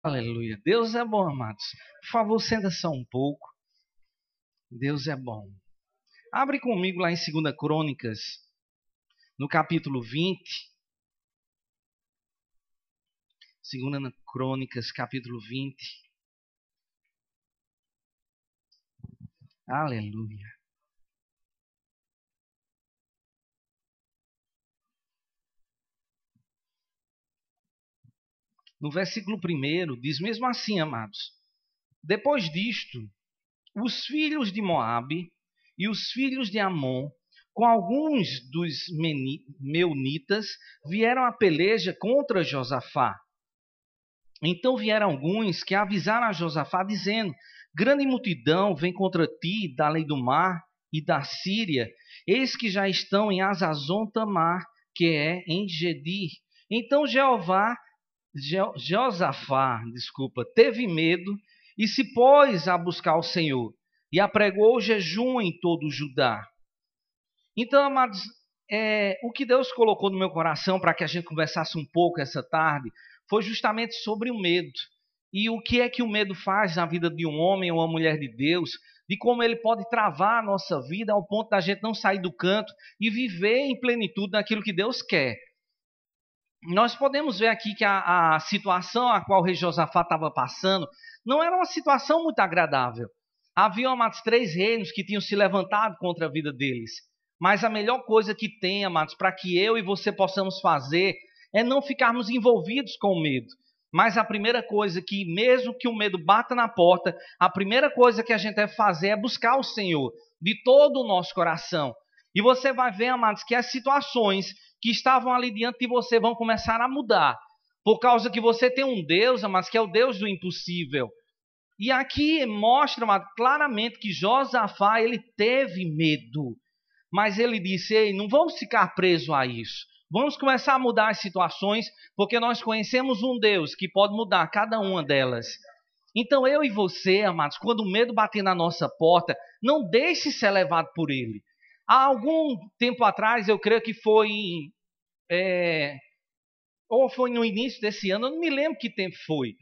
Aleluia. Deus é bom, amados. Por favor, senta só um pouco. Deus é bom. Abre comigo lá em 2 Crônicas, no capítulo 20. 2 Crônicas, capítulo 20. Aleluia. No versículo 1 diz mesmo assim, amados. Depois disto, os filhos de Moabe e os filhos de Amon, com alguns dos meunitas, vieram à peleja contra Josafá. Então vieram alguns que avisaram a Josafá, dizendo: grande multidão vem contra ti da além do mar e da Síria, eis que já estão em Azazon Tamar, que é em Gedir. Então Josafá, teve medo e se pôs a buscar o Senhor e apregou o jejum em todo o Judá. Então, amados, o que Deus colocou no meu coração para que a gente conversasse um pouco essa tarde foi justamente sobre o medo. E o que é que o medo faz na vida de um homem ou uma mulher de Deus, de como ele pode travar a nossa vida ao ponto da gente não sair do canto e viver em plenitude naquilo que Deus quer. Nós podemos ver aqui que a situação a qual o rei Josafá estava passando não era uma situação muito agradável. Havia amados 3 reinos que tinham se levantado contra a vida deles. Mas a melhor coisa que tem, amados, para que eu e você possamos fazer é não ficarmos envolvidos com o medo. Mas a primeira coisa que, mesmo que o medo bata na porta, a primeira coisa que a gente deve fazer é buscar o Senhor de todo o nosso coração. E você vai ver, amados, que as situações que estavam ali diante de você vão começar a mudar. Por causa que você tem um Deus, amados, que é o Deus do impossível. E aqui mostra, amados, claramente que Josafá, ele teve medo. Mas ele disse: ei, não vamos ficar presos a isso. Vamos começar a mudar as situações, porque nós conhecemos um Deus que pode mudar cada uma delas. Então eu e você, amados, quando o medo bater na nossa porta, não deixe ser levado por ele. Há algum tempo atrás, eu creio que foi, ou foi no início desse ano, eu não me lembro que tempo foi.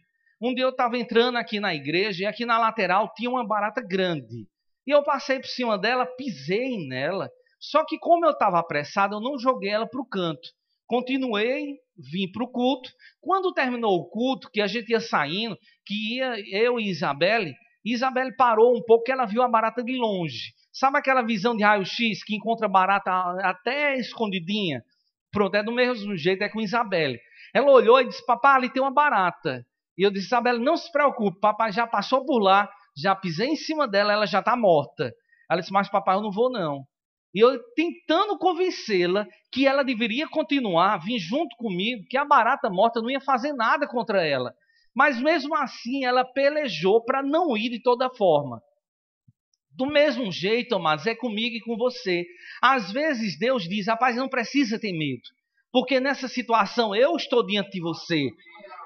Um dia eu estava entrando aqui na igreja e aqui na lateral tinha uma barata grande. E eu passei por cima dela, pisei nela. Só que como eu estava apressado, eu não joguei ela para o canto. Continuei, vim para o culto. Quando terminou o culto, que a gente ia saindo, que ia eu e Isabelle parou um pouco, que ela viu a barata de longe. Sabe aquela visão de raio-x que encontra barata até escondidinha? Pronto, é do mesmo jeito, é com Isabelle. Ela olhou e disse: papai, ali tem uma barata. E eu disse: Isabelle, não se preocupe, papai já passou por lá, já pisei em cima dela, ela já está morta. Ela disse: mas papai, eu não vou não. E eu tentando convencê-la que ela deveria continuar, vir junto comigo, que a barata morta não ia fazer nada contra ela. Mas mesmo assim ela pelejou para não ir de toda forma. Do mesmo jeito, amados, é comigo e com você. Às vezes Deus diz: rapaz, não precisa ter medo, porque nessa situação eu estou diante de você.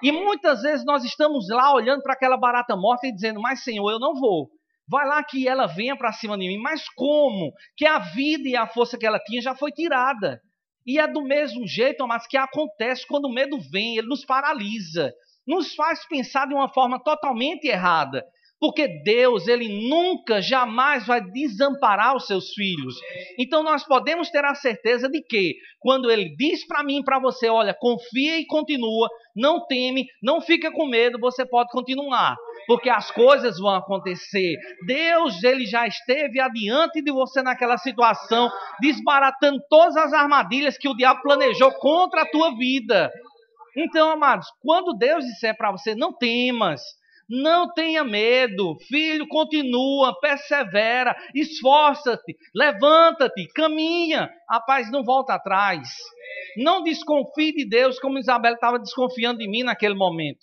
E muitas vezes nós estamos lá olhando para aquela barata morta e dizendo: mas Senhor, eu não vou. Vai lá que ela venha para cima de mim. Mas como? Que a vida e a força que ela tinha já foi tirada. E é do mesmo jeito, amados, que acontece quando o medo vem, ele nos paralisa, nos faz pensar de uma forma totalmente errada. Porque Deus, ele nunca, jamais vai desamparar os seus filhos. Então nós podemos ter a certeza de que, quando ele diz para mim e para você: olha, confia e continua, não teme, não fica com medo, você pode continuar. Porque as coisas vão acontecer. Deus, ele já esteve adiante de você naquela situação, desbaratando todas as armadilhas que o diabo planejou contra a tua vida. Então, amados, quando Deus disser para você: não temas, não tenha medo, filho, continua, persevera, esforça-te, levanta-te, caminha. Rapaz, não volta atrás. Não desconfie de Deus como Isabelle estava desconfiando de mim naquele momento.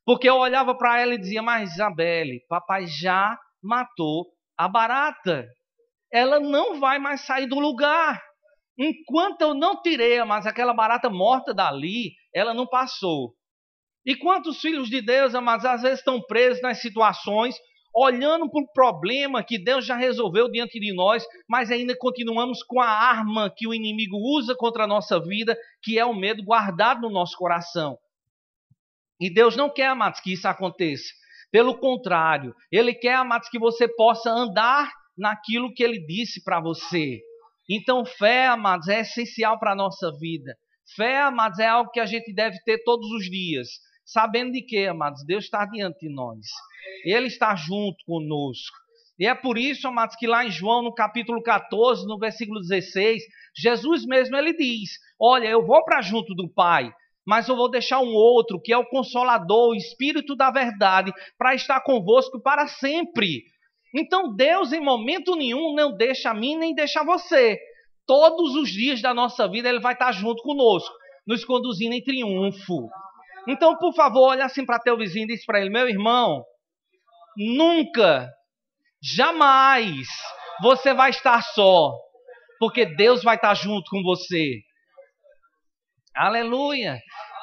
Porque eu olhava para ela e dizia: mas Isabelle, papai já matou a barata. Ela não vai mais sair do lugar. Enquanto eu não tirei, mas aquela barata morta dali, ela não passou. E quantos filhos de Deus, amados, às vezes estão presos nas situações, olhando para o problema que Deus já resolveu diante de nós, mas ainda continuamos com a arma que o inimigo usa contra a nossa vida, que é o medo guardado no nosso coração. E Deus não quer, amados, que isso aconteça. Pelo contrário, Ele quer, amados, que você possa andar naquilo que Ele disse para você. Então, fé, amados, é essencial para a nossa vida. Fé, amados, é algo que a gente deve ter todos os dias. Sabendo de que, amados? Deus está diante de nós. Ele está junto conosco. E é por isso, amados, que lá em João, no capítulo 14, no versículo 16, Jesus mesmo, ele diz, olha, eu vou para junto do Pai, mas eu vou deixar um outro, que é o Consolador, o Espírito da verdade, para estar convosco para sempre. Então Deus em momento nenhum não deixa a mim nem deixa você. Todos os dias da nossa vida Ele vai estar junto conosco, nos conduzindo em triunfo. Então, por favor, olha assim para teu vizinho e diz para ele, meu irmão, nunca, jamais você vai estar só, porque Deus vai estar junto com você. Aleluia!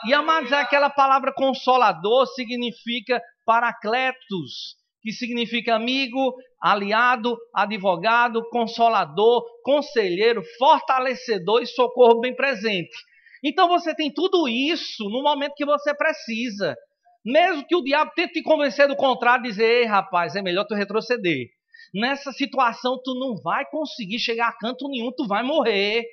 E, amados, aquela palavra consolador significa paracletos, que significa amigo, aliado, advogado, consolador, conselheiro, fortalecedor e socorro bem presente. Então você tem tudo isso no momento que você precisa. Mesmo que o diabo tente te convencer do contrário, dizer, ei rapaz, é melhor tu retroceder. Nessa situação tu não vai conseguir chegar a canto nenhum, tu vai morrer.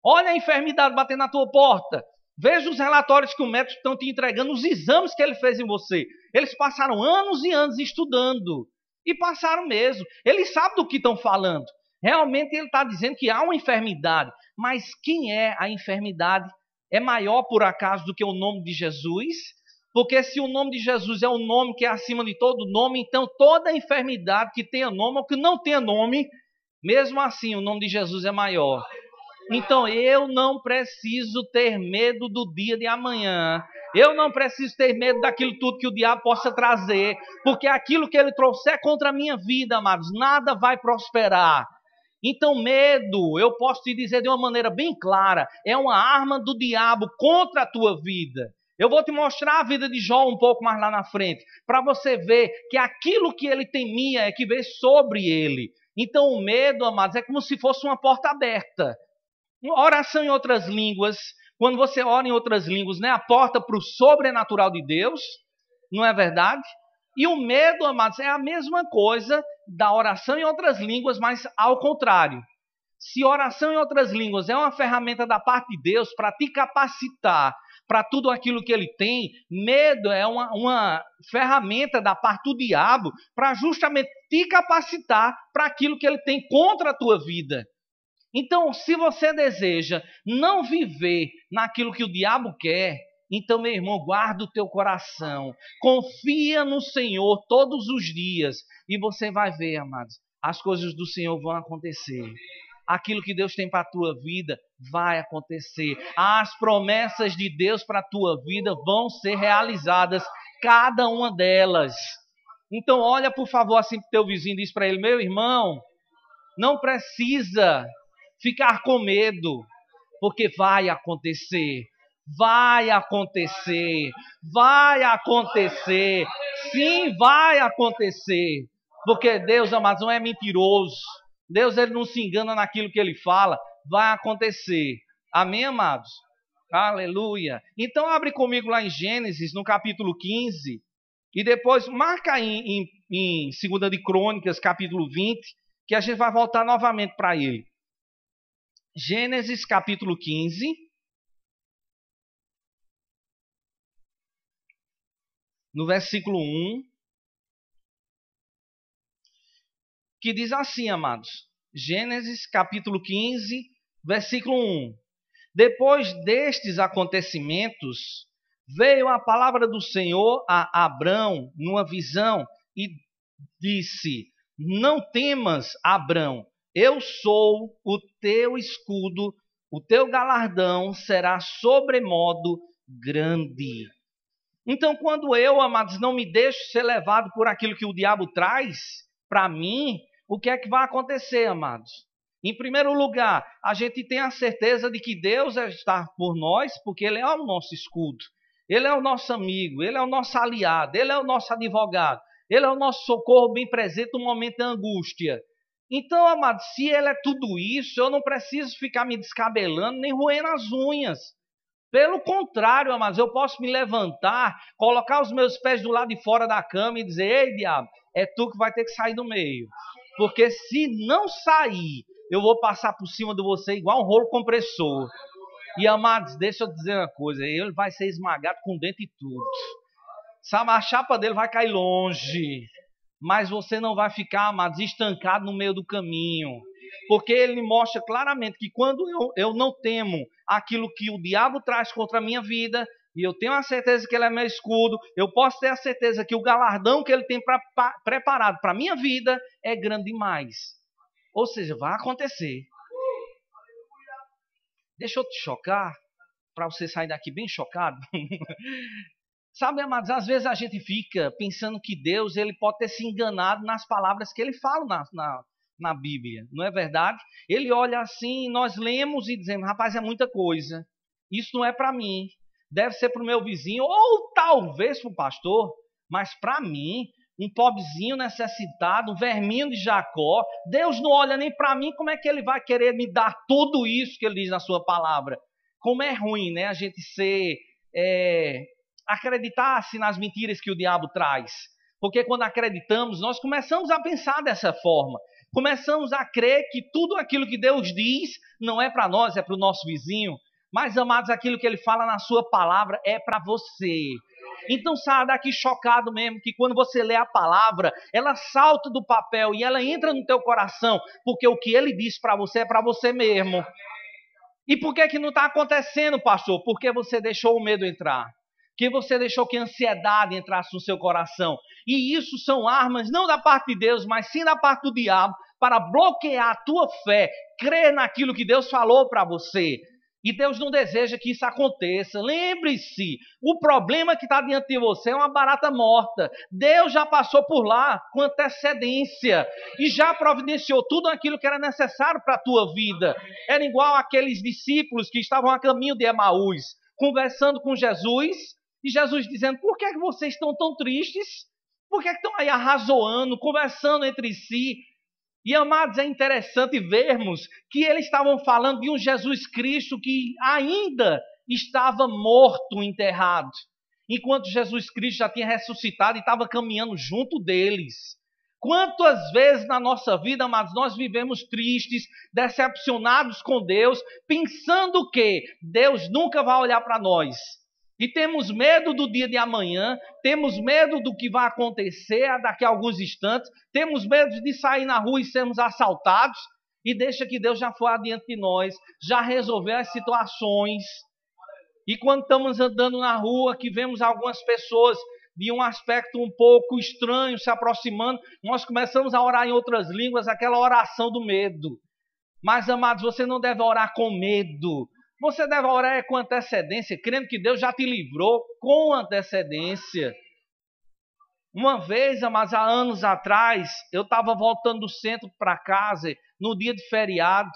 Olha a enfermidade batendo na tua porta. Veja os relatórios que o médico estão te entregando, os exames que ele fez em você. Eles passaram anos e anos estudando. E passaram mesmo. Eles sabem do que estão falando. Realmente ele está dizendo que há uma enfermidade. Mas quem é a enfermidade? É maior por acaso do que o nome de Jesus? Porque se o nome de Jesus é o nome que é acima de todo nome, então toda enfermidade que tenha nome ou que não tenha nome, mesmo assim o nome de Jesus é maior. Então eu não preciso ter medo do dia de amanhã. Eu não preciso ter medo daquilo tudo que o diabo possa trazer. Porque aquilo que ele trouxer contra a minha vida, amados, nada vai prosperar. Então medo, eu posso te dizer de uma maneira bem clara, é uma arma do diabo contra a tua vida. Eu vou te mostrar a vida de Jó um pouco mais lá na frente, para você ver que aquilo que ele temia é que veio sobre ele. Então o medo, amados, é como se fosse uma porta aberta. Oração em outras línguas, quando você ora em outras línguas, né, a porta para o sobrenatural de Deus, não é verdade? E o medo, amados, é a mesma coisa da oração em outras línguas, mas ao contrário. Se oração em outras línguas é uma ferramenta da parte de Deus para te capacitar para tudo aquilo que ele tem, medo é uma ferramenta da parte do diabo para justamente te capacitar para aquilo que ele tem contra a tua vida. Então, se você deseja não viver naquilo que o diabo quer, então, meu irmão, guarda o teu coração. Confia no Senhor todos os dias. E você vai ver, amados, as coisas do Senhor vão acontecer. Aquilo que Deus tem para a tua vida vai acontecer. As promessas de Deus para a tua vida vão ser realizadas, cada uma delas. Então, olha, por favor, assim para o teu vizinho e diz para ele, meu irmão, não precisa ficar com medo, porque vai acontecer. Vai acontecer. Vai acontecer. Sim, vai acontecer. Porque Deus, amados, não é mentiroso. Deus, ele não se engana naquilo que ele fala. Vai acontecer. Amém, amados? Aleluia. Então, abre comigo lá em Gênesis, no capítulo 15. E depois, marca aí em 2 de Crônicas, capítulo 20, que a gente vai voltar novamente para ele. Gênesis capítulo 15, no versículo 1, que diz assim, amados. Gênesis capítulo 15, versículo 1. Depois destes acontecimentos, veio a palavra do Senhor a Abrão numa visão e disse, não temas, Abrão, eu sou o teu escudo, o teu galardão será sobremodo grande. Então, quando eu, amados, não me deixo ser levado por aquilo que o diabo traz para mim, o que é que vai acontecer, amados? Em primeiro lugar, a gente tem a certeza de que Deus está por nós, porque Ele é o nosso escudo. Ele é o nosso amigo, Ele é o nosso aliado, Ele é o nosso advogado. Ele é o nosso socorro bem presente no momento da angústia. Então, amado, se Ele é tudo isso, eu não preciso ficar me descabelando nem roendo as unhas. Pelo contrário, amados, eu posso me levantar, colocar os meus pés do lado de fora da cama e dizer: ei, diabo, é tu que vai ter que sair do meio. Porque se não sair, eu vou passar por cima de você igual um rolo compressor. E, amados, deixa eu dizer uma coisa, ele vai ser esmagado com dente e tudo. Sabe, a chapa dele vai cair longe. Mas você não vai ficar, amados, estancado no meio do caminho. Porque ele mostra claramente que quando eu não temo aquilo que o diabo traz contra a minha vida, e eu tenho a certeza que ele é meu escudo, eu posso ter a certeza que o galardão que ele tem preparado para a minha vida é grande demais. Ou seja, vai acontecer. Deixa eu te chocar, para você sair daqui bem chocado. Sabe, amados, às vezes a gente fica pensando que Deus ele pode ter se enganado nas palavras que ele fala na Bíblia, não é verdade? Ele olha assim, nós lemos e dizemos: rapaz, é muita coisa, isso não é para mim, deve ser para o meu vizinho, ou talvez para o pastor, mas para mim, um pobrezinho necessitado, um verminho de Jacó, Deus não olha nem para mim, como é que ele vai querer me dar tudo isso que ele diz na sua palavra? Como é ruim, né, a gente ser... acreditar-se nas mentiras que o diabo traz. Porque quando acreditamos, nós começamos a pensar dessa forma. Começamos a crer que tudo aquilo que Deus diz não é para nós, é para o nosso vizinho. Mas, amados, aquilo que ele fala na sua palavra é para você. Então saia daqui chocado mesmo, que quando você lê a palavra, ela salta do papel e ela entra no teu coração, porque o que ele diz para você é para você mesmo. E por que não está acontecendo, pastor? Porque você deixou o medo entrar. Que você deixou que a ansiedade entrasse no seu coração. E isso são armas, não da parte de Deus, mas sim da parte do diabo, para bloquear a tua fé, crer naquilo que Deus falou para você. E Deus não deseja que isso aconteça. Lembre-se, o problema que está diante de você é uma barata morta. Deus já passou por lá com antecedência e já providenciou tudo aquilo que era necessário para a tua vida. Era igual aqueles discípulos que estavam a caminho de Emaús, conversando com Jesus, e Jesus dizendo: por que vocês estão tão tristes? Por que estão aí arrazoando, conversando entre si? E, amados, é interessante vermos que eles estavam falando de um Jesus Cristo que ainda estava morto, enterrado, enquanto Jesus Cristo já tinha ressuscitado e estava caminhando junto deles. Quantas vezes na nossa vida, amados, nós vivemos tristes, decepcionados com Deus, pensando que Deus nunca vai olhar para nós. E temos medo do dia de amanhã, temos medo do que vai acontecer daqui a alguns instantes, temos medo de sair na rua e sermos assaltados, e deixa que Deus já foi adiante de nós, já resolveu as situações. E quando estamos andando na rua, que vemos algumas pessoas de um aspecto um pouco estranho se aproximando, nós começamos a orar em outras línguas, aquela oração do medo. Mas, amados, você não deve orar com medo. Você deve orar com antecedência, crendo que Deus já te livrou com antecedência. Uma vez, amados, há anos atrás, eu estava voltando do centro para casa, no dia de feriado,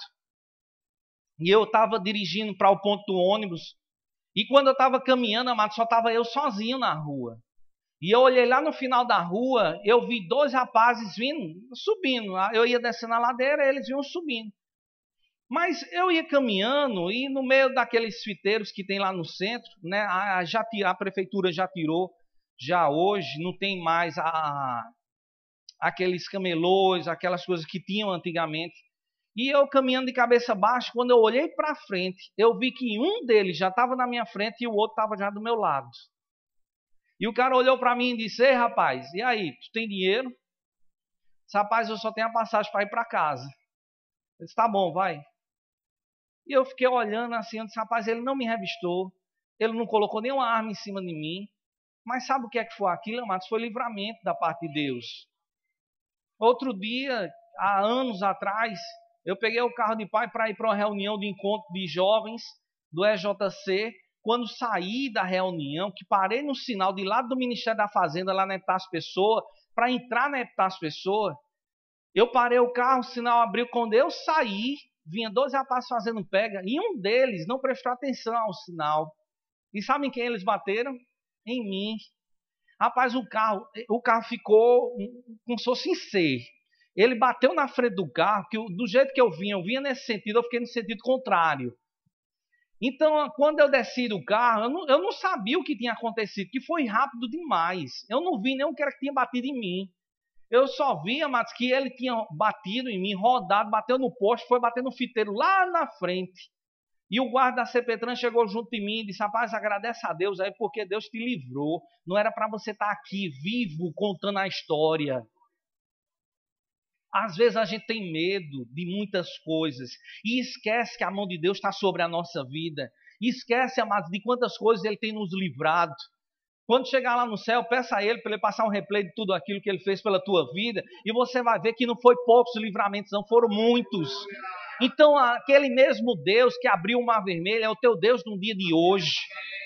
e eu estava dirigindo para o ponto do ônibus, e quando eu estava caminhando, amados, só estava eu sozinho na rua. E eu olhei lá no final da rua, eu vi dois rapazes subindo. Eu ia descendo a ladeira, eles vinham subindo. Mas eu ia caminhando e no meio daqueles fiteiros que tem lá no centro, né, a prefeitura já tirou, já hoje não tem mais aqueles camelôs, aquelas coisas que tinham antigamente. E eu caminhando de cabeça baixa, quando eu olhei para frente, eu vi que um deles já estava na minha frente e o outro estava já do meu lado. E o cara olhou para mim e disse: ei, rapaz, e aí, tu tem dinheiro? Disse: rapaz, eu só tenho a passagem para ir para casa. Eu disse: tá bom, vai. E eu fiquei olhando assim, eu disse: rapaz, ele não me revistou, ele não colocou nenhuma arma em cima de mim. Mas sabe o que é que foi aquilo, amados? Foi livramento da parte de Deus. Outro dia, há anos atrás, eu peguei o carro de pai para ir para uma reunião de encontro de jovens do EJC. Quando saí da reunião, que parei no sinal de lado do Ministério da Fazenda, lá na Epitácio Pessoa, para entrar na Epitácio Pessoa, eu parei o carro, o sinal abriu. Quando eu saí, vinha dois rapazes fazendo pega, e um deles não prestou atenção ao sinal. E sabem quem eles bateram? Em mim. Rapaz, o carro ficou como se fosse em C. Ele bateu na frente do carro, que do jeito que eu vinha nesse sentido, eu fiquei no sentido contrário. Então, quando eu desci do carro, eu não sabia o que tinha acontecido, que foi rápido demais. Eu não vi nem o que era que tinha batido em mim. Eu só vi, amados, que ele tinha batido em mim, rodado, bateu no poste, foi bater no fiteiro lá na frente. E o guarda da CPTran chegou junto de mim e disse: rapaz, agradece a Deus aí, porque Deus te livrou. Não era para você estar aqui vivo contando a história. Às vezes a gente tem medo de muitas coisas e esquece que a mão de Deus está sobre a nossa vida. E esquece, amados, de quantas coisas Ele tem nos livrado. Quando chegar lá no céu, peça a Ele para Ele passar um replay de tudo aquilo que Ele fez pela tua vida. E você vai ver que não foi poucos livramentos, não, foram muitos. Então, aquele mesmo Deus que abriu o mar vermelho é o teu Deus no dia de hoje.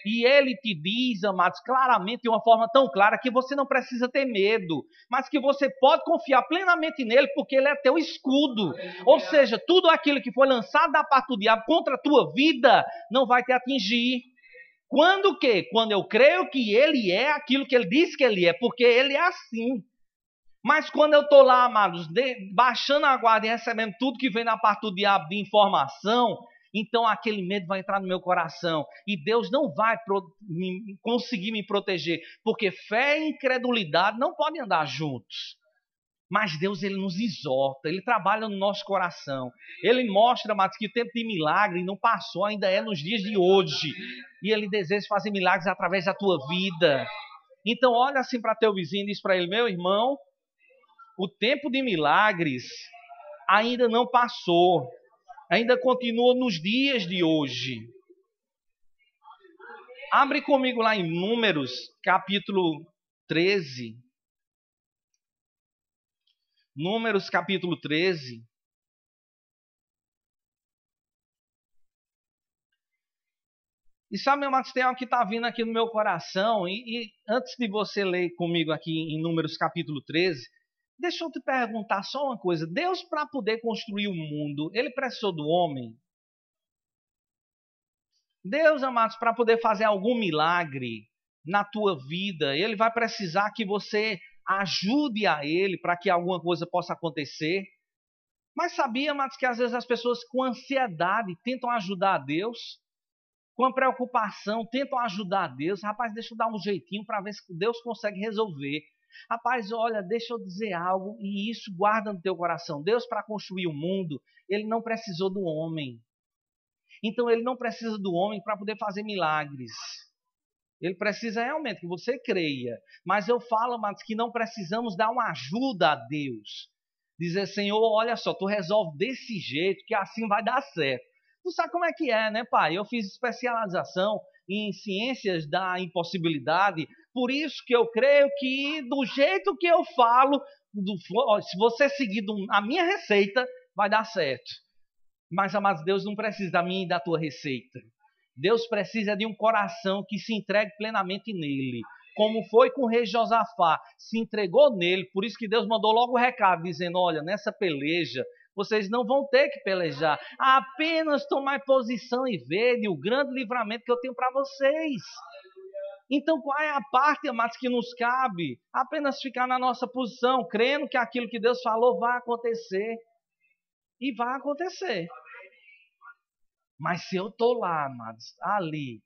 E Ele te diz, amados, claramente, de uma forma tão clara, que você não precisa ter medo, mas que você pode confiar plenamente nele, porque Ele é teu escudo. Ou seja, tudo aquilo que foi lançado da parte do diabo contra a tua vida, não vai te atingir. Quando o quê? Quando eu creio que Ele é aquilo que Ele diz que Ele é, porque Ele é assim. Mas quando eu estou lá, amados, baixando a guarda e recebendo tudo que vem da parte do diabo de informação, então aquele medo vai entrar no meu coração. E Deus não vai conseguir me proteger, porque fé e incredulidade não podem andar juntos. Mas Deus, Ele nos exorta, Ele trabalha no nosso coração. Ele mostra, amados, que o tempo de milagre não passou, ainda é nos dias de hoje. E Ele deseja fazer milagres através da tua vida. Então olha assim para teu vizinho e diz para ele: meu irmão, o tempo de milagres ainda não passou, ainda continua nos dias de hoje. Abre comigo lá em Números, capítulo 13. Números, capítulo 13. E sabe, amados, tem algo que está vindo aqui no meu coração. E antes de você ler comigo aqui em Números, capítulo 13, deixa eu te perguntar só uma coisa. Deus, para poder construir o mundo, Ele precisou do homem? Deus, amados, para poder fazer algum milagre na tua vida, Ele vai precisar que você ajude a Ele para que alguma coisa possa acontecer. Mas sabia, amados, que às vezes as pessoas com ansiedade tentam ajudar a Deus, com a preocupação tentam ajudar a Deus. Rapaz, deixa eu dar um jeitinho para ver se Deus consegue resolver. Rapaz, olha, deixa eu dizer algo, e isso guarda no teu coração. Deus, para construir o mundo, Ele não precisou do homem. Então Ele não precisa do homem para poder fazer milagres. Ele precisa realmente que você creia. Mas eu falo, amados, que não precisamos dar uma ajuda a Deus. Dizer: Senhor, olha só, tu resolve desse jeito que assim vai dar certo. Tu sabe como é que é, né, pai? Eu fiz especialização em ciências da impossibilidade. Por isso que eu creio que do jeito que eu falo, se você seguir a minha receita, vai dar certo. Mas, amados, Deus não precisa da minha e da tua receita. Deus precisa de um coração que se entregue plenamente nele. Como foi com o rei Josafá, se entregou nele. Por isso que Deus mandou logo o recado, dizendo: olha, nessa peleja, vocês não vão ter que pelejar. Apenas tomar posição e ver o grande livramento que eu tenho para vocês. Então, qual é a parte, amados, que nos cabe? Apenas ficar na nossa posição, crendo que aquilo que Deus falou vai acontecer. E vai acontecer. Mas se eu estou lá, amados, ali,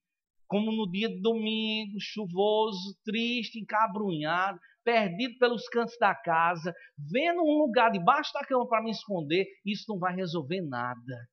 como no dia de domingo, chuvoso, triste, encabrunhado, perdido pelos cantos da casa, vendo um lugar debaixo da cama para me esconder, isso não vai resolver nada.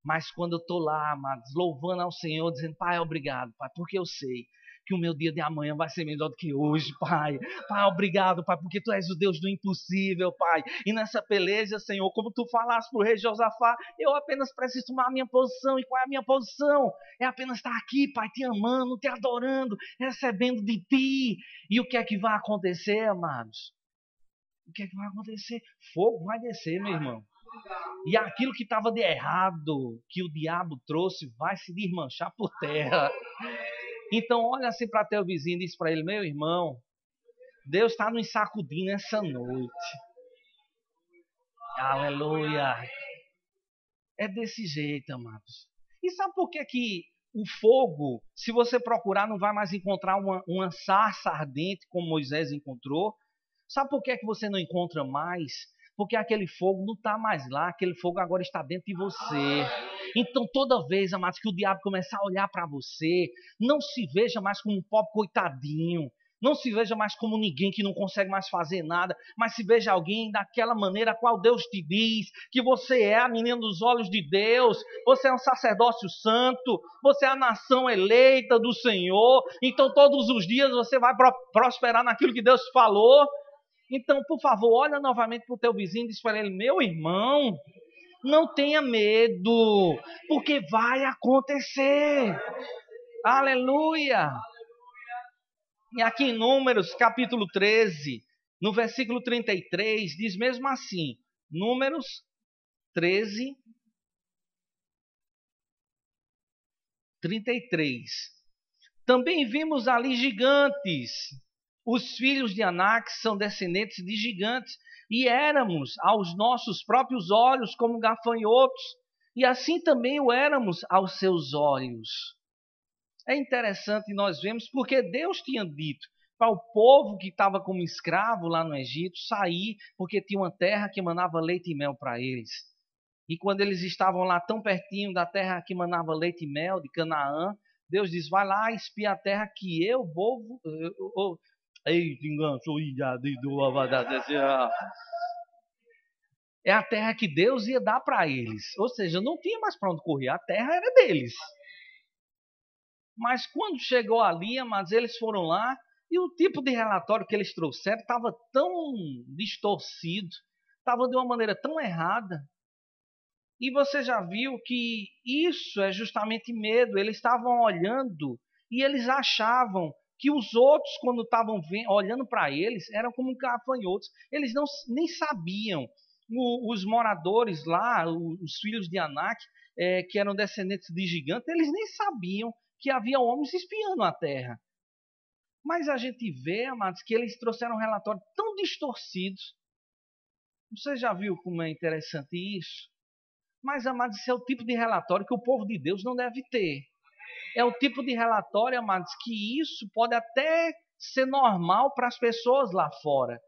Mas quando eu estou lá, amados, louvando ao Senhor, dizendo: Pai, obrigado, Pai, porque eu sei que o meu dia de amanhã vai ser melhor do que hoje, Pai. Pai, obrigado, Pai, porque Tu és o Deus do impossível, Pai. E nessa peleja, Senhor, como Tu falaste para o rei Josafá, eu apenas preciso tomar a minha posição. E qual é a minha posição? É apenas estar aqui, Pai, Te amando, Te adorando, recebendo de Ti. E o que é que vai acontecer, amados? O que é que vai acontecer? Fogo vai descer, meu irmão. E aquilo que estava de errado, que o diabo trouxe, vai se desmanchar por terra. Então olha assim para teu vizinho e diz para ele: meu irmão, Deus está nos sacudindo essa noite. Aleluia. É desse jeito, amados. E sabe por que o fogo, se você procurar, não vai mais encontrar uma sarça ardente como Moisés encontrou? Sabe por que você não encontra mais? Porque aquele fogo não está mais lá, aquele fogo agora está dentro de você. Então, toda vez, amados, que o diabo começar a olhar para você, não se veja mais como um pobre coitadinho. Não se veja mais como ninguém que não consegue mais fazer nada, mas se veja alguém daquela maneira a qual Deus te diz, que você é a menina dos olhos de Deus, você é um sacerdócio santo, você é a nação eleita do Senhor, então todos os dias você vai prosperar naquilo que Deus falou. Então, por favor, olha novamente para o teu vizinho e diz para ele: meu irmão, não tenha medo, porque vai acontecer. Aleluia! E aqui em Números, capítulo 13, no versículo 33, diz mesmo assim, Números 13, 33. Também vimos ali gigantes. Os filhos de Anak são descendentes de gigantes, e éramos aos nossos próprios olhos como gafanhotos, e assim também o éramos aos seus olhos. É interessante nós vemos porque Deus tinha dito para o povo que estava como escravo lá no Egito sair, porque tinha uma terra que manava leite e mel para eles. E quando eles estavam lá tão pertinho da terra que manava leite e mel, de Canaã, Deus diz: vai lá, espia a terra que eu vou... É a terra que Deus ia dar para eles. Ou seja, não tinha mais para onde correr, a terra era deles. Mas quando chegou ali, amados, eles foram lá e o tipo de relatório que eles trouxeram estava tão distorcido, estava de uma maneira tão errada. E você já viu que isso é justamente medo. Eles estavam olhando e eles achavam que os outros, quando estavam olhando para eles, eram como gafanhotos. Eles nem sabiam. Os moradores lá, os filhos de Anak, que eram descendentes de gigantes, eles nem sabiam que havia homens espiando a terra. Mas a gente vê, amados, que eles trouxeram um relatório tão distorcido. Você já viu como é interessante isso? Mas, amados, esse é o tipo de relatório que o povo de Deus não deve ter. É o tipo de relatório, amados, que isso pode até ser normal para as pessoas lá fora.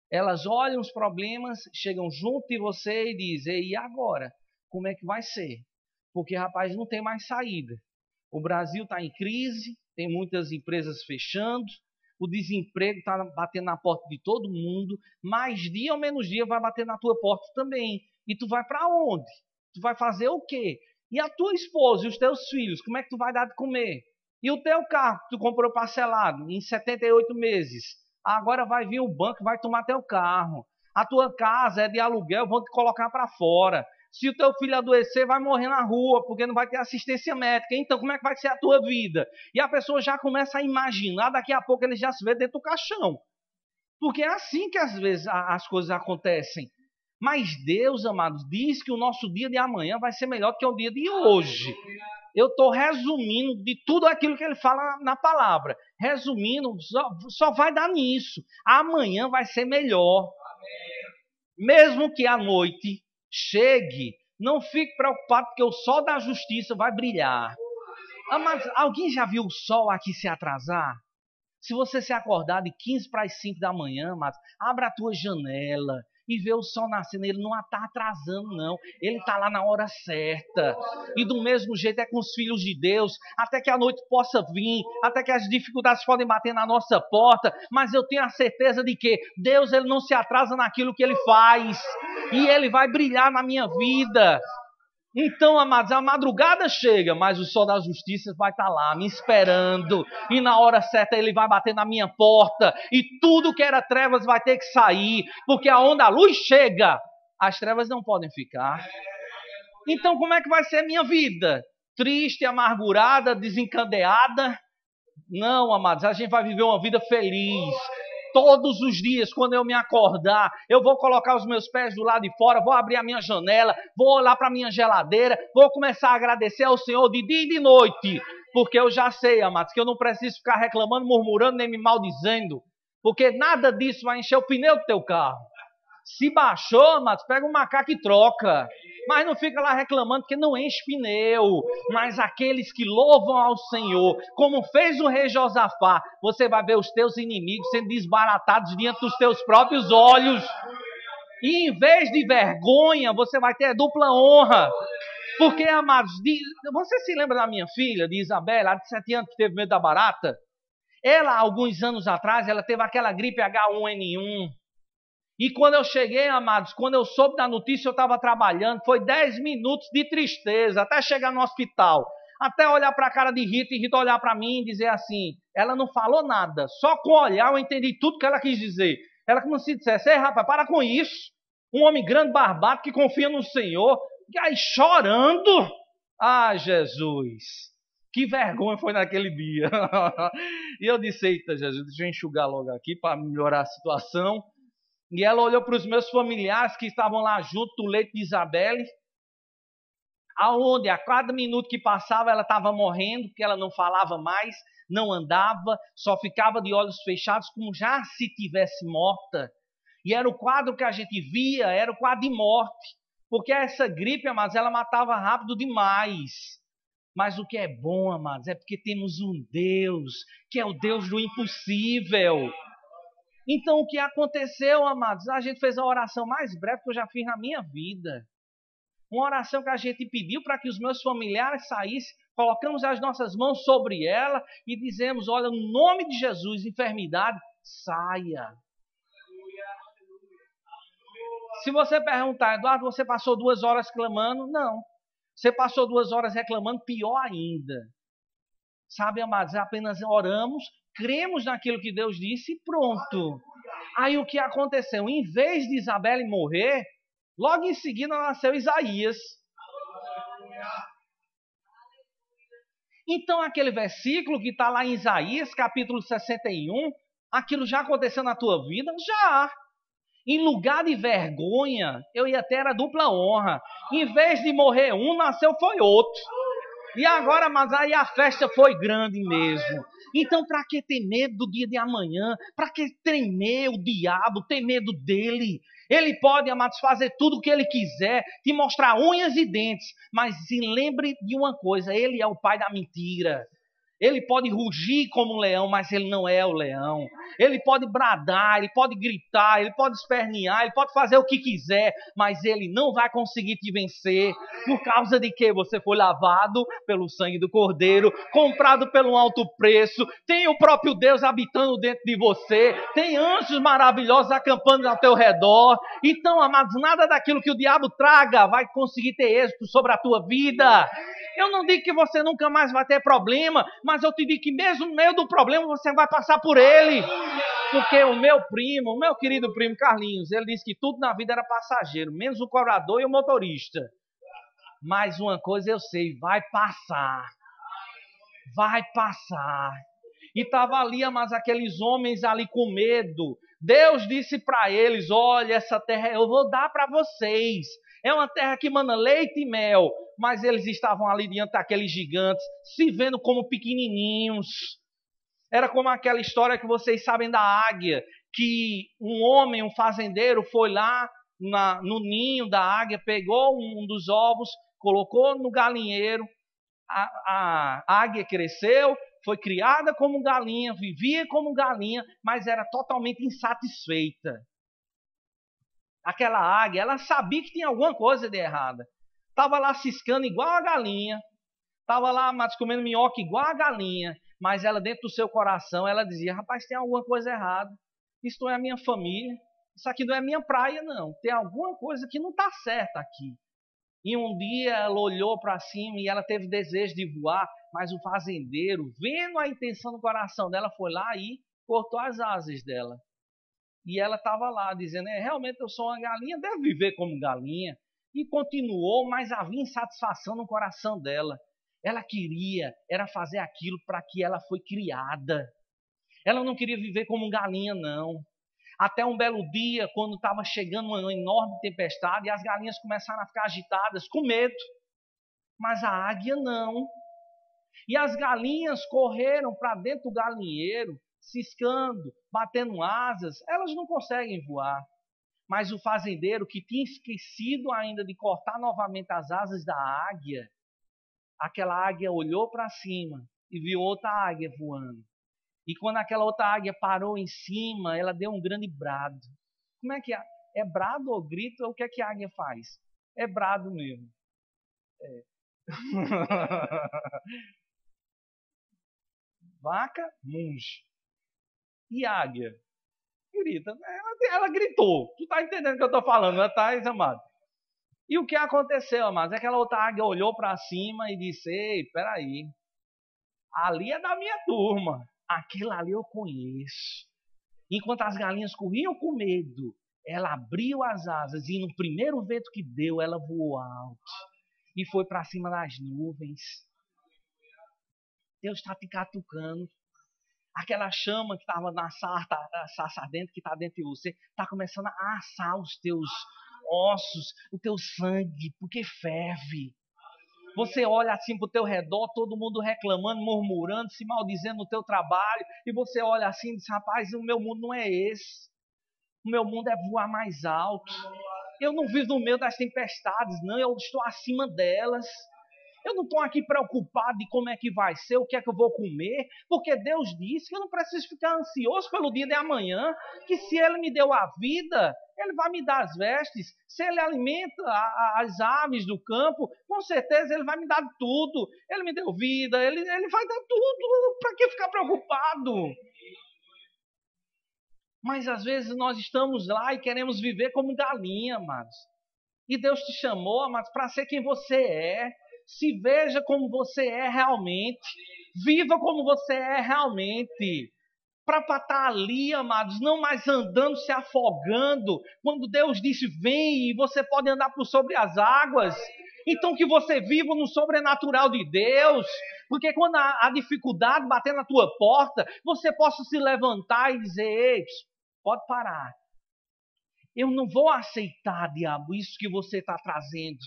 Elas olham os problemas, chegam junto de você e dizem: e agora? Como é que vai ser? Porque, rapaz, não tem mais saída. O Brasil está em crise, tem muitas empresas fechando, o desemprego está batendo na porta de todo mundo, mais dia ou menos dia vai bater na tua porta também. E tu vai para onde? Tu vai fazer o quê? E a tua esposa e os teus filhos, como é que tu vai dar de comer? E o teu carro que tu comprou parcelado em 78 meses, agora vai vir o banco e vai tomar teu carro. A tua casa é de aluguel, vão te colocar para fora. Se o teu filho adoecer, vai morrer na rua, porque não vai ter assistência médica. Então, como é que vai ser a tua vida? E a pessoa já começa a imaginar, daqui a pouco ele já se vê dentro do caixão. Porque é assim que às vezes as coisas acontecem. Mas Deus, amados, diz que o nosso dia de amanhã vai ser melhor do que o dia de hoje. Eu estou resumindo de tudo aquilo que ele fala na palavra. Resumindo, só vai dar nisso. Amanhã vai ser melhor. Mesmo que a noite chegue, não fique preocupado, porque o sol da justiça vai brilhar. Mas alguém já viu o sol aqui se atrasar? Se você se acordar de 15 para as 5 da manhã, mas abra a tua janela e vê o sol nascendo. Ele não está atrasando, não. Ele está lá na hora certa. E do mesmo jeito é com os filhos de Deus. Até que a noite possa vir, até que as dificuldades podem bater na nossa porta. Mas eu tenho a certeza de que Deus, ele não se atrasa naquilo que ele faz. E ele vai brilhar na minha vida. Então, amados, a madrugada chega, mas o sol da justiça vai estar lá me esperando. E na hora certa ele vai bater na minha porta. E tudo que era trevas vai ter que sair. Porque aonde a luz chega, as trevas não podem ficar. Então, como é que vai ser a minha vida? Triste, amargurada, desencadeada? Não, amados, a gente vai viver uma vida feliz. Todos os dias, quando eu me acordar, eu vou colocar os meus pés do lado de fora, vou abrir a minha janela, vou olhar para a minha geladeira, vou começar a agradecer ao Senhor de dia e de noite, porque eu já sei, amados, que eu não preciso ficar reclamando, murmurando, nem me maldizendo, porque nada disso vai encher o pneu do teu carro. Se baixou, amados, pega um macaco e troca. Mas não fica lá reclamando porque não enche pneu. Mas aqueles que louvam ao Senhor, como fez o rei Josafá, você vai ver os teus inimigos sendo desbaratados diante dos teus próprios olhos. E em vez de vergonha, você vai ter dupla honra. Porque, amados, você se lembra da minha filha, de Isabela, há de 7 anos, que teve medo da barata? Ela, alguns anos atrás, ela teve aquela gripe H1N1. E quando eu cheguei, amados, quando eu soube da notícia, eu estava trabalhando, foi 10 minutos de tristeza, até chegar no hospital. Até olhar para a cara de Rita e Rita olhar para mim e dizer assim, ela não falou nada, só com o olhar eu entendi tudo que ela quis dizer. Ela como se dissesse, ei rapaz, para com isso. Um homem grande, barbado, que confia no Senhor, e aí chorando. Ah, Jesus, que vergonha foi naquele dia. E eu disse, eita Jesus, deixa eu enxugar logo aqui para melhorar a situação. E ela olhou para os meus familiares que estavam lá junto do leito de Isabelle, aonde a cada minuto que passava ela estava morrendo, porque ela não falava mais, não andava, só ficava de olhos fechados, como já se tivesse morta. E era o quadro que a gente via, era o quadro de morte, porque essa gripe, amados, ela matava rápido demais. Mas o que é bom, amados, é porque temos um Deus, que é o Deus do impossível. Então, o que aconteceu, amados? A gente fez a oração mais breve que eu já fiz na minha vida. Uma oração que a gente pediu para que os meus familiares saíssem, colocamos as nossas mãos sobre ela e dizemos, olha, no nome de Jesus, enfermidade, saia. Se você perguntar, Eduardo, você passou 2 horas clamando? Não. Você passou 2 horas reclamando, pior ainda. Sabe, amados, apenas oramos, cremos naquilo que Deus disse e pronto. Aí o que aconteceu? Em vez de Isabelle morrer, logo em seguida nasceu Isaías. Então aquele versículo que está lá em Isaías, capítulo 61, aquilo já aconteceu na tua vida? Já. Em lugar de vergonha, eu ia ter a dupla honra. Em vez de morrer um, nasceu foi outro. E agora, mas aí a festa foi grande mesmo. Então, para que ter medo do dia de amanhã? Para que temer o diabo, ter medo dele? Ele pode, amados, fazer tudo o que ele quiser, te mostrar unhas e dentes, mas se lembre de uma coisa, ele é o pai da mentira. Ele pode rugir como um leão, mas ele não é o leão. Ele pode bradar, ele pode gritar, ele pode espernear, ele pode fazer o que quiser, mas ele não vai conseguir te vencer. Por causa de que você foi lavado pelo sangue do Cordeiro, comprado pelo alto preço, tem o próprio Deus habitando dentro de você, tem anjos maravilhosos acampando ao teu redor. Então, amados, nada daquilo que o diabo traga vai conseguir ter êxito sobre a tua vida. Eu não digo que você nunca mais vai ter problema, mas eu te digo que mesmo no meio do problema você vai passar por ele. Porque o meu primo, o meu querido primo Carlinhos, ele disse que tudo na vida era passageiro, menos o cobrador e o motorista. Mas uma coisa eu sei, vai passar. Vai passar. E estava ali, mas aqueles homens ali com medo. Deus disse para eles, olha, essa terra eu vou dar para vocês. É uma terra que mana leite e mel. Mas eles estavam ali diante daqueles gigantes, se vendo como pequenininhos. Era como aquela história que vocês sabem da águia, que um homem, um fazendeiro, foi lá no ninho da águia, pegou um dos ovos, colocou no galinheiro, a águia cresceu, foi criada como galinha, vivia como galinha, mas era totalmente insatisfeita. Aquela águia, ela sabia que tinha alguma coisa de errada. Estava lá ciscando igual a galinha, estava lá comendo minhoca igual a galinha, mas ela dentro do seu coração, ela dizia, rapaz, tem alguma coisa errada, isso não é a minha família, isso aqui não é minha praia não, tem alguma coisa que não está certa aqui. E um dia ela olhou para cima e ela teve desejo de voar, mas o fazendeiro, vendo a intenção do coração dela, foi lá e cortou as asas dela. E ela estava lá dizendo, realmente eu sou uma galinha, devo viver como galinha. E continuou, mas havia insatisfação no coração dela. Ela queria, era fazer aquilo para que ela foi criada. Ela não queria viver como galinha, não. Até um belo dia, quando estava chegando uma enorme tempestade, e as galinhas começaram a ficar agitadas, com medo. Mas a águia não. E as galinhas correram para dentro do galinheiro, ciscando, batendo asas. Elas não conseguem voar. Mas o fazendeiro, que tinha esquecido ainda de cortar novamente as asas da águia, aquela águia olhou para cima e viu outra águia voando. E quando aquela outra águia parou em cima, ela deu um grande brado. Como é que é? É brado ou grito? O que é que a águia faz? É brado mesmo. Vaca, munge. E águia? Grita. Ela gritou. Tu tá entendendo o que eu tô falando, não tá, amado? E o que aconteceu, amados? Aquela outra águia olhou para cima e disse: ei, peraí. Ali é da minha turma. Aquilo ali eu conheço. Enquanto as galinhas corriam com medo, ela abriu as asas e no primeiro vento que deu, ela voou alto e foi para cima das nuvens. Deus está te catucando. Aquela chama que estava na sarça ardente que está dentro de você, está começando a assar os teus ossos, o teu sangue, porque ferve. Você olha assim para o teu redor, todo mundo reclamando, murmurando, se maldizendo no teu trabalho, e você olha assim e diz: rapaz, o meu mundo não é esse. O meu mundo é voar mais alto. Eu não vivo no meio das tempestades, não, eu estou acima delas. Eu não estou aqui preocupado de como é que vai ser, o que é que eu vou comer, porque Deus disse que eu não preciso ficar ansioso pelo dia de amanhã, que se Ele me deu a vida, Ele vai me dar as vestes. Se Ele alimenta as aves do campo, com certeza Ele vai me dar tudo. Ele me deu vida, Ele vai dar tudo. Para que ficar preocupado? Mas às vezes nós estamos lá e queremos viver como galinha, amados. E Deus te chamou, amados, para ser quem você é. Se veja como você é realmente. Viva como você é realmente. Para estar ali, amados, não mais andando, se afogando. Quando Deus disse: vem, e você pode andar por sobre as águas. Então que você viva no sobrenatural de Deus. Porque quando a dificuldade bater na tua porta, você possa se levantar e dizer: ei, pode parar. Eu não vou aceitar, diabo, isso que você está trazendo.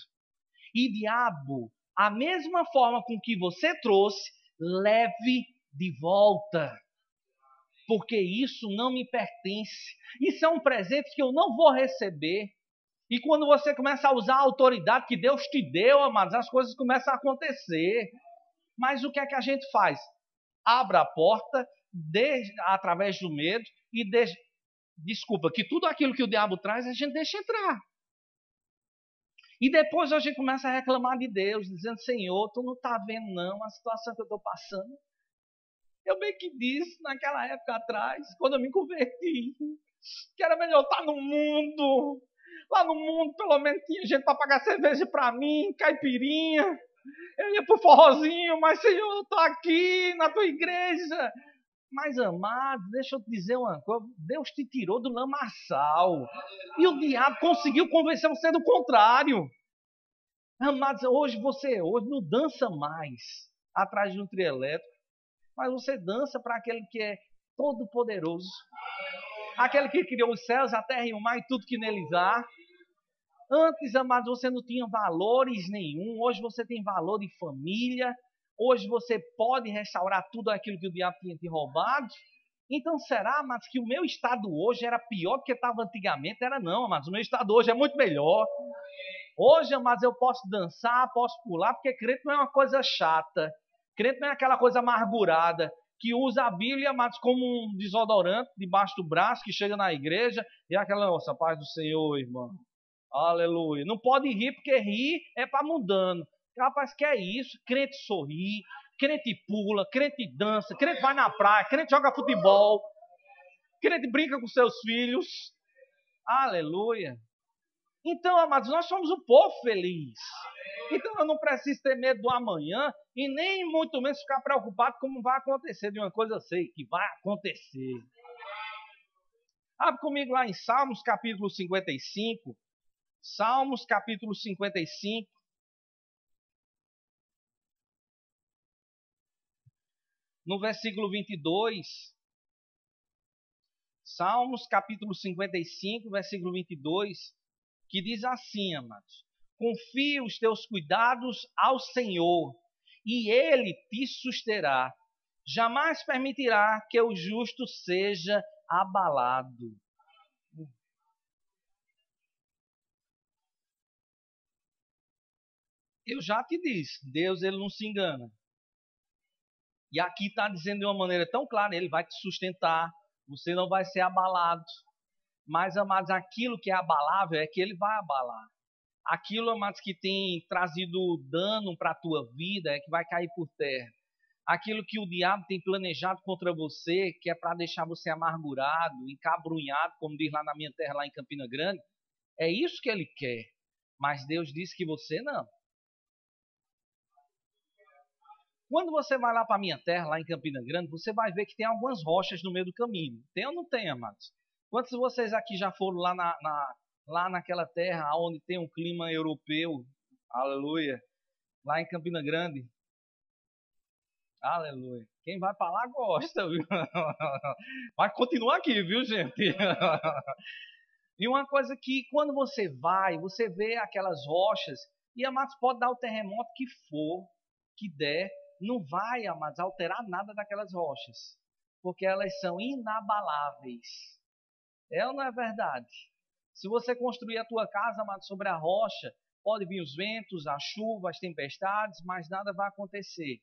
E, diabo, a mesma forma com que você trouxe, leve de volta. Porque isso não me pertence. Isso é um presente que eu não vou receber. E quando você começa a usar a autoridade que Deus te deu, amados, as coisas começam a acontecer. Mas o que é que a gente faz? Abra a porta através do medo e desculpa, que tudo aquilo que o diabo traz, a gente deixa entrar. E depois a gente começa a reclamar de Deus, dizendo: Senhor, tu não está vendo não a situação que eu estou passando. Eu bem que disse naquela época atrás, quando eu me converti, que era melhor estar no mundo. Lá no mundo, pelo menos, tinha gente para pagar cerveja para mim, caipirinha. Eu ia pro forrozinho, mas Senhor, eu estou aqui na tua igreja. Mas, amado, deixa eu te dizer uma coisa. Deus te tirou do lamaçal. E o diabo conseguiu convencer você do contrário. Amados, hoje não dança mais atrás de um trio elétrico, mas você dança para aquele que é todo poderoso. Aquele que criou os céus, a terra e o mar e tudo que neles há. Antes, amados, você não tinha valores nenhum. Hoje você tem valor de família. Hoje você pode restaurar tudo aquilo que o diabo tinha te roubado. Então será, amados, que o meu estado hoje era pior do que estava antigamente? Era não, amados. O meu estado hoje é muito melhor. Hoje, amados, eu posso dançar, posso pular, porque crente não é uma coisa chata. Crente não é aquela coisa amargurada que usa a Bíblia, amados, como um desodorante debaixo do braço, que chega na igreja e é aquela: nossa, paz do Senhor, irmão. Aleluia. Não pode rir, porque rir é para mundano. Rapaz, que é isso? Crente sorri, crente pula, crente dança, crente vai na praia, crente joga futebol, crente brinca com seus filhos. Aleluia. Então, amados, nós somos um povo feliz. Então eu não preciso ter medo do amanhã e nem muito menos ficar preocupado como vai acontecer. De uma coisa eu sei, que vai acontecer. Abre comigo lá em Salmos capítulo 55. Salmos capítulo 55. No versículo 22. Salmos capítulo 55, versículo 22. Que diz assim, amados: confie os teus cuidados ao Senhor, e Ele te susterá. Jamais permitirá que o justo seja abalado. Eu já te disse, Deus ele não se engana. E aqui está dizendo de uma maneira tão clara: Ele vai te sustentar, você não vai ser abalado. Mas, amados, aquilo que é abalável é que Ele vai abalar. Aquilo, amados, que tem trazido dano para a tua vida é que vai cair por terra. Aquilo que o diabo tem planejado contra você, que é para deixar você amargurado, encabrunhado, como diz lá na minha terra, lá em Campina Grande, é isso que ele quer. Mas Deus disse que você não. Quando você vai lá para a minha terra, lá em Campina Grande, você vai ver que tem algumas rochas no meio do caminho. Tem ou não tem, amados? Quantos de vocês aqui já foram lá, lá naquela terra onde tem um clima europeu? Aleluia. Lá em Campina Grande. Aleluia. Quem vai para lá gosta, viu? Mas continua aqui, viu, gente? E uma coisa que quando você vai, você vê aquelas rochas, e, amados, pode dar o terremoto que for, que der, não vai, amados, alterar nada daquelas rochas, porque elas são inabaláveis. É ou não é verdade? Se você construir a tua casa, amados, sobre a rocha, pode vir os ventos, a chuva, as tempestades, mas nada vai acontecer.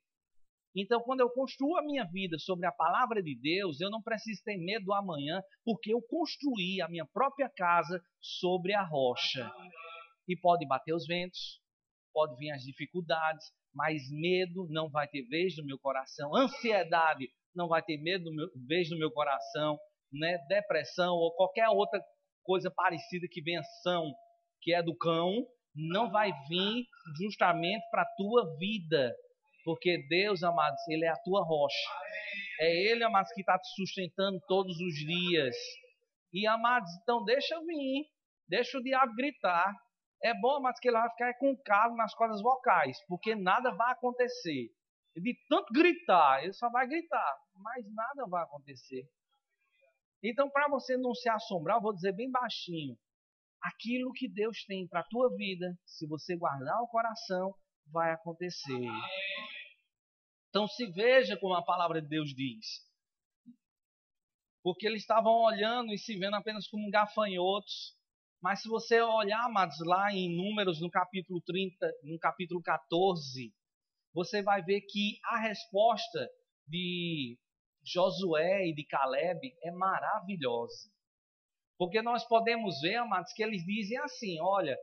Então, quando eu construo a minha vida sobre a palavra de Deus, eu não preciso ter medo do amanhã, porque eu construí a minha própria casa sobre a rocha. E pode bater os ventos, pode vir as dificuldades, mas medo não vai ter vez no meu coração, ansiedade não vai ter vez no meu coração, né? Depressão ou qualquer outra coisa parecida que venha ação, que é do cão, não vai vir justamente para a tua vida. Porque Deus, amados, Ele é a tua rocha. É Ele, amados, que está te sustentando todos os dias. E, amados, então deixa vir. Deixa o diabo gritar. É bom, amados, que ele vai ficar com calo nas cordas vocais. Porque nada vai acontecer. De tanto gritar, ele só vai gritar. Mas nada vai acontecer. Então, para você não se assombrar, eu vou dizer bem baixinho. Aquilo que Deus tem para a tua vida, se você guardar o coração, vai acontecer. Então se veja como a palavra de Deus diz. Porque eles estavam olhando e se vendo apenas como gafanhotos. Mas se você olhar, amados, lá em Números, no capítulo 30, no capítulo 14, você vai ver que a resposta de Josué e de Caleb é maravilhosa. Porque nós podemos ver, amados, que eles dizem assim, olha,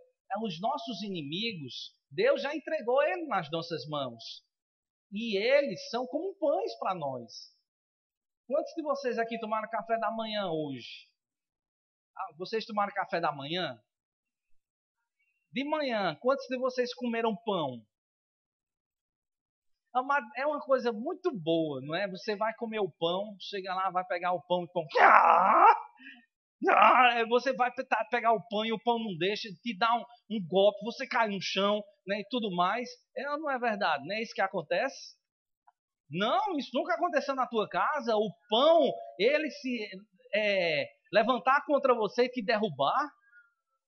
os nossos inimigos, Deus já entregou eles nas nossas mãos. E eles são como pães para nós. Quantos de vocês aqui tomaram café da manhã hoje? Vocês tomaram café da manhã? De manhã, quantos de vocês comeram pão? É uma coisa muito boa, não é? Você vai comer o pão, chega lá, vai pegar o pão e o pão... Você vai pegar o pão e o pão não deixa, te dá um golpe, você cai no chão, né, e tudo mais. Não é verdade, não é isso que acontece? Não, isso nunca aconteceu na tua casa. O pão, ele se levantar contra você e te derrubar,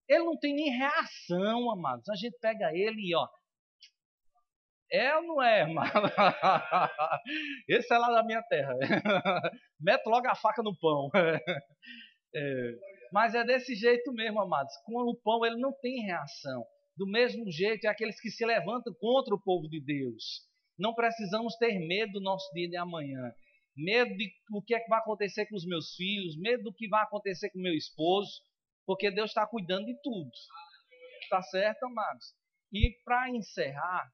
ele não tem nem reação, amados. A gente pega ele e, ó, é ou não é, amado? Esse é lá da minha terra. Mete logo a faca no pão. Mas é desse jeito mesmo, amados. Com o pão, ele não tem reação. Do mesmo jeito, é aqueles que se levantam contra o povo de Deus. Não precisamos ter medo do nosso dia de amanhã. Medo de o que é que vai acontecer com os meus filhos. Medo do que vai acontecer com o meu esposo. Porque Deus está cuidando de tudo. Está certo, amados? E para encerrar,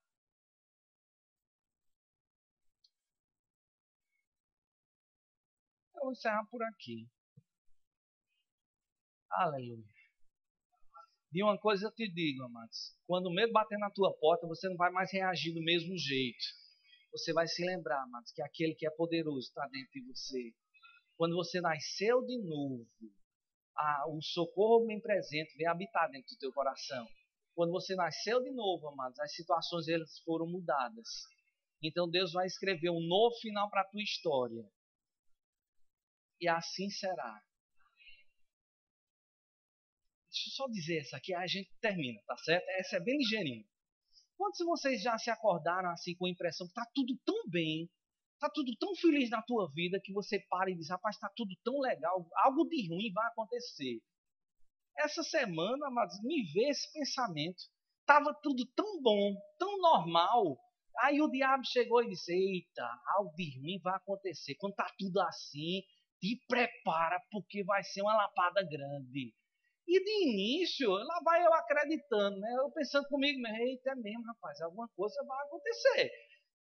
eu vou encerrar por aqui. Aleluia. E uma coisa eu te digo, amados. Quando o medo bater na tua porta, você não vai mais reagir do mesmo jeito. Você vai se lembrar, amados, que aquele que é poderoso está dentro de você. Quando você nasceu de novo, o socorro bem presente vem habitar dentro do teu coração. Quando você nasceu de novo, amados, as situações eles foram mudadas. Então Deus vai escrever um novo final para a tua história. E assim será. Deixa eu só dizer essa aqui, a gente termina, tá certo? Essa é bem ligeirinha. Quantos de vocês já se acordaram assim com a impressão que está tudo tão bem, está tudo tão feliz na tua vida que você para e diz, rapaz, está tudo tão legal, algo de ruim vai acontecer. Essa semana, amados, me veio esse pensamento. Estava tudo tão bom, tão normal. Aí o diabo chegou e disse, eita, algo de ruim vai acontecer. Quando está tudo assim, te prepara porque vai ser uma lapada grande. E de início, lá vai eu acreditando, né? Eu pensando comigo, eita, é mesmo, rapaz, alguma coisa vai acontecer.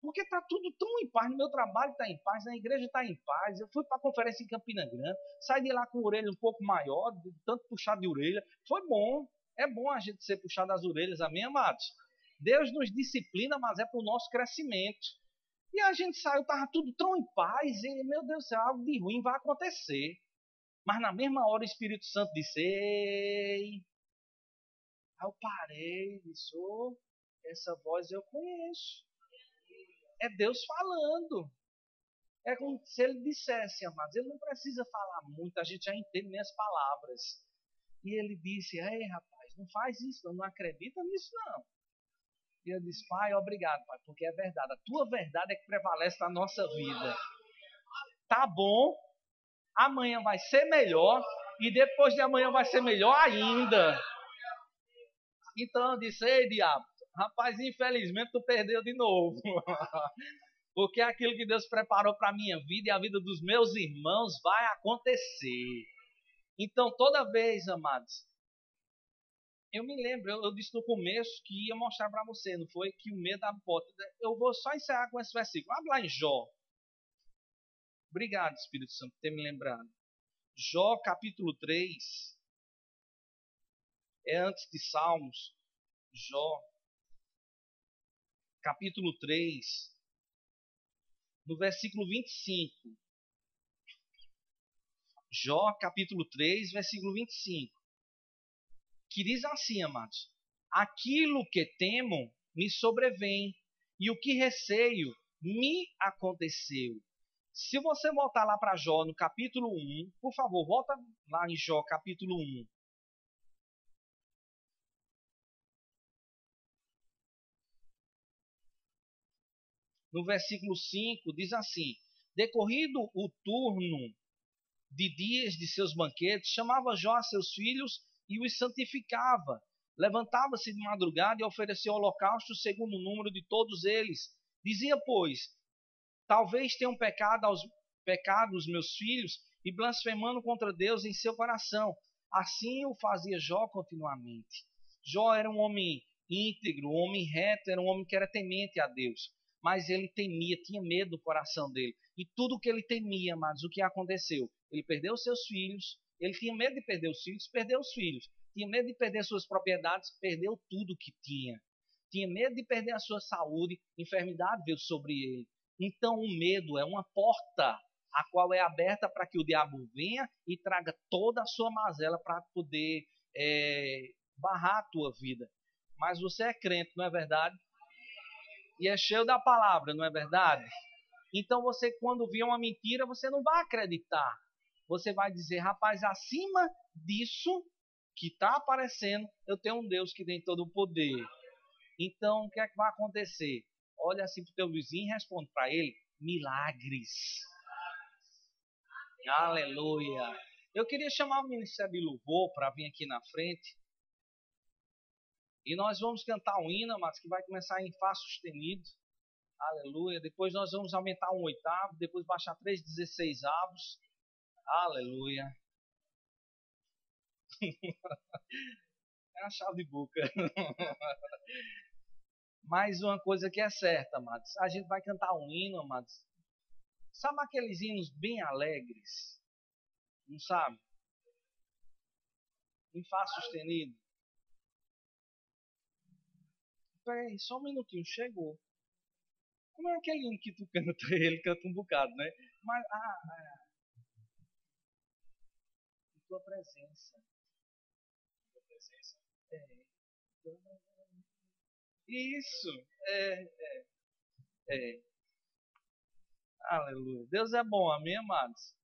Porque está tudo tão em paz, no meu trabalho está em paz, na igreja está em paz. Eu fui para a conferência em Campina Grande, saí de lá com a orelha um pouco maior, de tanto puxar de orelha. Foi bom, é bom a gente ser puxado das orelhas, amém, amados? Deus nos disciplina, mas é para o nosso crescimento. E a gente saiu, estava tudo tão em paz, e meu Deus do céu, algo de ruim vai acontecer. Mas na mesma hora o Espírito Santo disse, ei. Aí eu parei, disse, essa voz eu conheço. É Deus falando. É como se ele dissesse, amados, ele não precisa falar muito, a gente já entende minhas palavras. E ele disse, ei rapaz, não faz isso, não acredita nisso não. E eu disse, pai, obrigado, pai, porque é verdade, a tua verdade é que prevalece na nossa vida. Tá bom, amanhã vai ser melhor, e depois de amanhã vai ser melhor ainda. Então eu disse, ei diabo, rapaz, infelizmente tu perdeu de novo. Porque aquilo que Deus preparou para a minha vida e a vida dos meus irmãos vai acontecer. Então, toda vez, amados, eu me lembro, eu disse no começo que ia mostrar para você, não foi? Que o medo da porta. Eu vou só encerrar com esse versículo. Abre lá em Jó. Obrigado, Espírito Santo, por ter me lembrado. Jó, capítulo 3. É antes de Salmos. Jó, capítulo 3. No versículo 25. Jó, capítulo 3, versículo 25. Que diz assim, amados: aquilo que temo me sobrevém, e o que receio me aconteceu. Se você voltar lá para Jó, no capítulo 1, por favor, volta lá em Jó, capítulo 1. No versículo 5, diz assim: decorrido o turno de dias de seus banquetes, chamava Jó a seus filhos e os santificava. Levantava-se de madrugada e oferecia holocausto segundo o número de todos eles. Dizia, pois, talvez tenham pecado os meus filhos e blasfemando contra Deus em seu coração. Assim o fazia Jó continuamente. Jó era um homem íntegro, um homem reto, era um homem que era temente a Deus. Mas ele temia, tinha medo do coração dele. E tudo o que ele temia, amados, o que aconteceu? Ele perdeu seus filhos, ele tinha medo de perder os filhos, perdeu os filhos. Tinha medo de perder suas propriedades, perdeu tudo que tinha. Tinha medo de perder a sua saúde, enfermidade veio sobre ele. Então o medo é uma porta a qual é aberta para que o diabo venha e traga toda a sua mazela para poder barrar a tua vida. Mas você é crente, não é verdade? E é cheio da palavra, não é verdade? Então você, quando vê uma mentira, você não vai acreditar. Você vai dizer, rapaz, acima disso que está aparecendo, eu tenho um Deus que tem todo o poder. Então, o que é que vai acontecer? Olha assim para o teu vizinho e responde para ele, milagres. Aleluia. Eu queria chamar o Ministério de Louvor para vir aqui na frente. E nós vamos cantar um hino, mas que vai começar em Fá sustenido. Aleluia. Depois nós vamos aumentar um oitavo, depois baixar 3/16. Aleluia. É a chave de boca. Mais uma coisa que é certa, amados. A gente vai cantar um hino, amados. Sabe aqueles hinos bem alegres? Não sabe? Em Fá sustenido. Peraí, só um minutinho, chegou. Como é aquele hino que tu canta? Ele canta um bocado, né? Mas, em tua presença. Tua presença? É. Isso, é. Aleluia. Deus é bom, amém, amados?